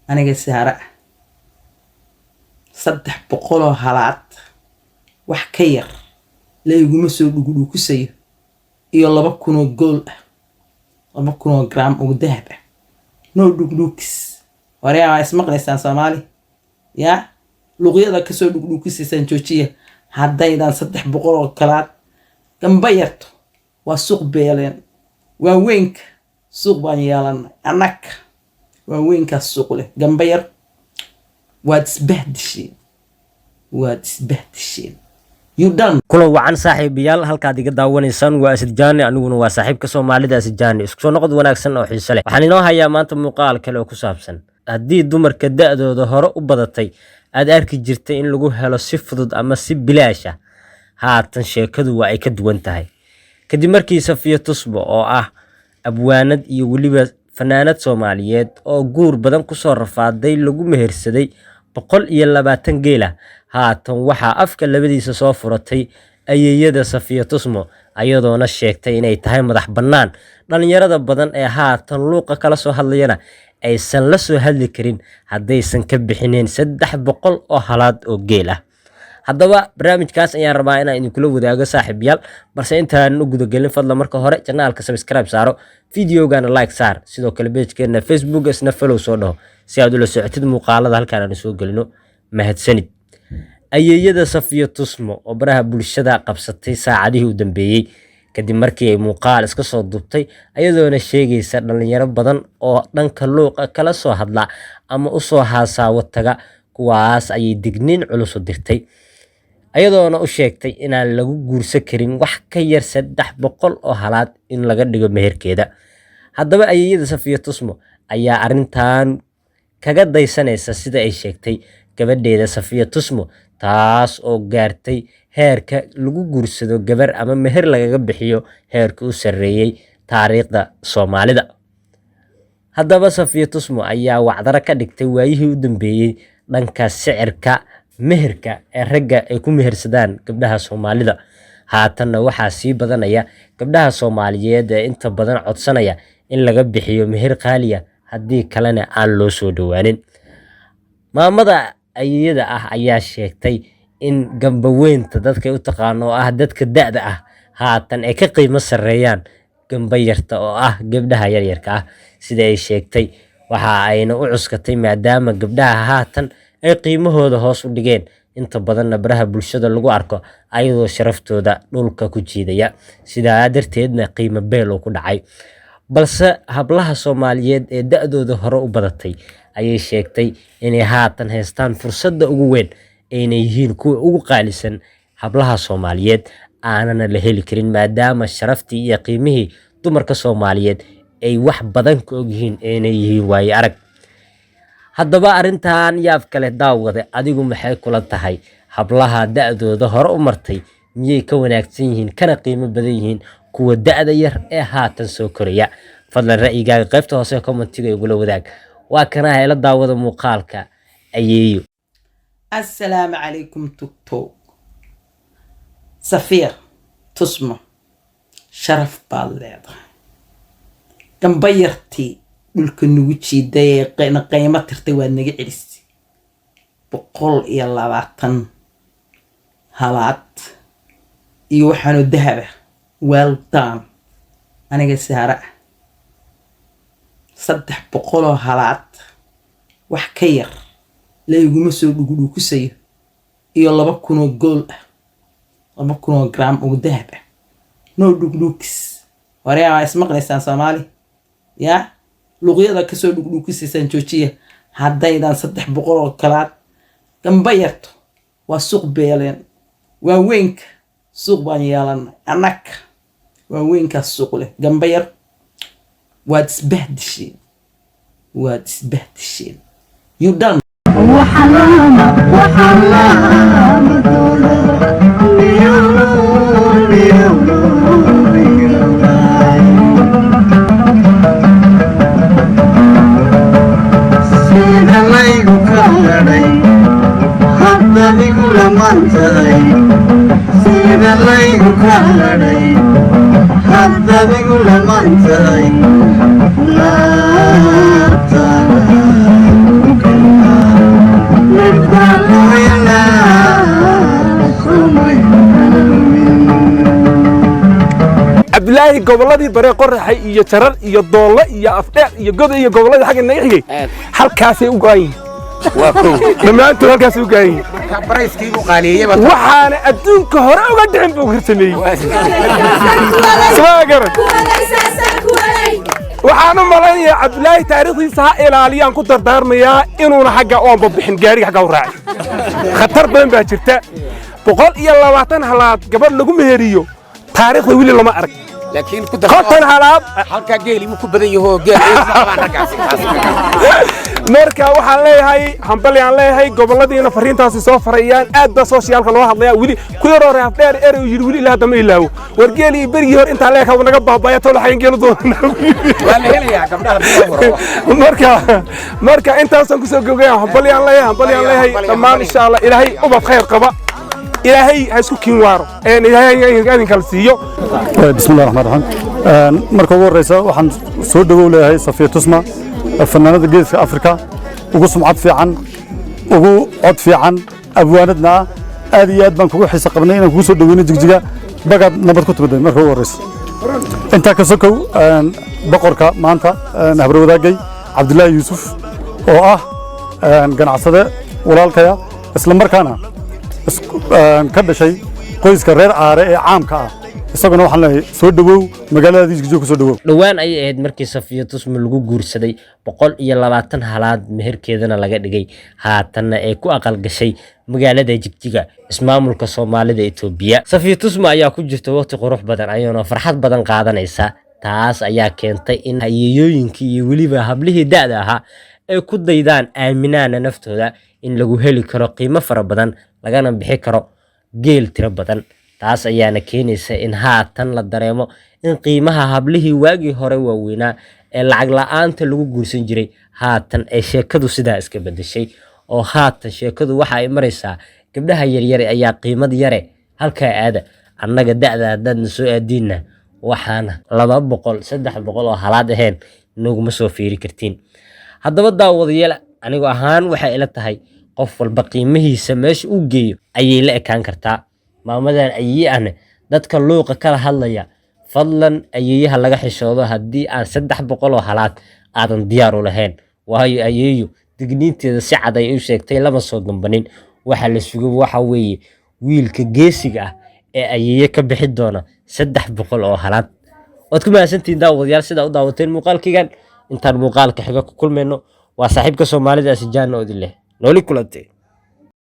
aniga saara 300 halaad wax ka yar layguma soo dhugdhukusayo iyo 2,000 gool ah 2,000 gram oo dahab ah no dhugdhukis wareeyaa ismaqlaysaan Soomaali ya luqyada ka soo dhugdhukisaysan joojiya haddaydan 300 kalaad gamba yarto waa suuq beeleen waa weynka suuq baan yeelanay anaka waa weynka suuq leh gamba yar waad isbahdisheen you done kulan wacan saaxiibayaal halkaad iga daawanaysaan waa Asad Jaani aniguna waa saaxiibka Soomaalida Asad Jaani isku soo noqod wanaagsan oo xiiso leh waxaan inoo hayaa maanta muuqaal kale oo ku saabsan haddii dumarka da'dooda hore u badatay aad arki jirtay in lagu helo si fudud ama si bilaash ah haatan sheekadu waa ay ka duwan tahay kadib markii Safiya Tusmo oo ah abwaanad iyo waliba fanaanad Soomaaliyeed oo guur badan ku soo rafaaday lagu mehersaday 120 geela haatan waxa afka labadiisa soo furatay ayeeyada Safiya Tusmo ayadoona sheegtay inay tahay madax bannaan dhalinyarada badan ee haatan luuqa kala soo hadlayana aysan la soo hadli karin haddaysan ka bixineen 300 oo halaad oo geel ah haddaba barnaamijkaas ayaan rabaa inaan idinkula wadaago saaxiibayaal balse intaan u gudagelin fadlan marka hore channelka subscribe saaro videogana like saar sidoo kale page-keena Facebook isna follow soo dhaho si aad ula socotid muuqaalada halkaan aan soo gelino mahadsanid ayeeyada Safiya Tusmo oo baraha bulshada qabsatay saacadihii u dambeeyay kadib markii ay muuqaal iska soo duubtay ayadoona sheegaysa dhalinyaro badan oo dhanka luuqa kala soo hadla ama u soo haasawo taga kuwaas ayay digniin culus u dirtay ayadoona u sheegtay inaan lagu guursan karin wax ka yar 300 oo halaad in laga dhigo meherkeeda haddaba ayeeyada Safiya Tusmo ayaa arintan kaga daysanaysa sida ay sheegtay gabadheeda Safiya Tusmo taas oo gaartay heerka lagu guursado gabar ama meher lagaga bixiyo heerka u sareeyay taariikhda Soomaalida haddaba Safiya Tusmo ayaa wacdara ka dhigtay waayihii u dambeeyay dhanka sicirka meherka ee ragga ay ku mehersadaan gabdhaha Soomaalida haatanna waxaa sii badanaya gabdhaha Soomaaliyeed ee inta badan codsanaya in laga bixiyo meher qaaliya haddii kalena aan loo soo dhawaanin maamada ayeeyada ah ayaa sheegtay in gambaweynta dadka u taqaano ah dadka da'da ah haatan ay ka qiimo sareeyaan gamba yarta oo ah gabdhaha yaryarka ah sida ay sheegtay waxa ayna u cuskatay maadaama gabdhaha haatan ay qiimahooda hoos u dhigeen inta badan baraha bulshada lagu arko ayadoo sharaftooda dhulka ku jiidaya sidaa darteedna qiimo beel ku dhacay balse hablaha Soomaaliyeed ee da'dooda hore u badatay ayay sheegtay inay haatan haystaan fursadda ugu weyn inay yihiin kuwa ugu qaalisan hablaha Soomaaliyeed aanana la heli karin maadaama sharaftii iyo qiimihii dumarka Soomaaliyeed ay wax badan ka ogyihiin inay yihiin waay arag haddaba arintan yaab kale daawade adigu maxay kula tahay hablaha da'dooda hore u martay miyay ka wanaagsan yihiin kana qiimo badan yihiin kuwa da'da yar ee haatan soo koraya fadlan ra'yigaaga qaybta hoose commentiga igula wadaag waa kana hayla daawada muuqaalka ayeeyo assalaamu calaykum tuktok Safiya Tusmo sharaf baad leedahay gamba yartii dhulka nugu jiiday qiimo tirtay waad naga celisay 120 halaad iyo waxaanu dahab ah well done aniga saara 300 halaad wax ka yar layguma soo dhugdhukusayo iyo 2,000 gool ah 2,000 gram oo dahab ah no dhugdhukis wareeyaa ismaqlaysaan Soomaali ya luqyada ka soo dhugdhukisaysan joojiya haddaydan 300 kalaad gamba yarto waa suuq beeleen waa weynka suuq baan yeelanay anaka waa weynka suuq leh gamba yar waad isbahdisheen you done Hadda gobolladii bare qoraxay iyo jarar iyo doole iyo afdheer iyo godo iyo gobolladii xagga naga xigay halkaasay u go'an dhammaantood halkaasay u go'an waxaana adduunka hore uga dhicin buu hirsameeyey waxaan u malaynayaa cabdilaahi taariikhdiisa ha ilaaliyaan ku dardaarmayaa inuuna xagga oonba bixin gaariga xagga u raacay khatar badan baa jirta 120 halaad gabadh lagu meheriyo taariikhda wili lama arag laakiin ku konton halaad halka geeli ku badan yahay geeli qabaan raggaas marka waxaan leeyahay hambali aan leeyahay goboladiina fariintaasi soo farayaan aad ba socialka loo hadlaya wili ku yaro reef dheer ere yiri wili ilaa dama ilaawo war geeli berigi hor inta leeyahay naga baabaya tolo xayn geelu doonaa waa la helayaa gabdhaha marka intaasan ku soo gogay hambali aan leeyahay dhammaan insha Allah ilaahay ubad khayr qaba ilaahay ha isku kiin waaro ilaahay idin kala siiyo bismillaah raxmaan raxiim marka ugu horeysa waxaan soo dhawow leeyahay Safiya Tusma fanaanada geeska Afrika ugu sumcad fiican ugu cod fiican abwaanadna aad iyo aad baan kugu xiisa qabnay inaan kugu soo dhaweyno jigjiga bagad nabad ku timaday marka ugu horeysa inta ka sokow boqorka maanta habar wadaagay Cabdullaahi Yuusuf oo ah ganacsade walaalkaya isla markaana ka dhashay qoyska reer aare ee caamka ah isaguna waxaan leeyahay soo dhawow magaalada jigjiga ku soo dhawow dhawaan ayay ahayd markii Safiya Tusma lagu guursaday 120 halaad meherkeedana laga dhigay haatanna ay ku aqal gashay magaalada jigjiga ismaamulka Soomaalida Itoobiya Safiya Tusma ayaa ku jirta waqti qurux badan ayana farxad badan qaadanaysa taas ayaa keentay in hayooyinkii iyo waliba hablihii da'da ahaa ay ku daydaan aaminaana naftooda in lagu heli karo qiimo fara badan lagana bixi karo geel tiro badan taas ayaana keenaysa in haatan la dareemo in qiimaha hablihii waagii hore waaweynaa ee lacag la'aanta lagu guursan jiray haatan ay sheekadu sidaa iska bedeshay oo haatan sheekadu waxa ay maraysaa gabdhaha yaryar ayaa qiimad yare halka aada annaga da'da haddaadna soo aadiinna waxaana 200 300 oo halaad ahayn inaguma soo fiiri kartiin haddaba daawadayaal anigu ahaan waxay ila tahay qof walba qiimihiisa meesha uu geeyo ayay la ekaan kartaa maamadan ayayana dadka luuqa kala hadlaya fadlan ayayaha laga xishoodo haddii aan 300 oo halaad aadan diyaar u lahayn waayo ayayu digniinteeda si cad ay u sheegtay lama soo dambanin waxa la sugo waxa weeye wiilka geesiga ah ee ayaye ka bixi doona 300 oo halaad wad ku mahadsantiin daawadayaal sida u daawateen muuqaalkigan intaan muuqaalka xiga ku kulmayno waa saaxiibka Soomaalida Asijaan oo idin leh nooli kulantay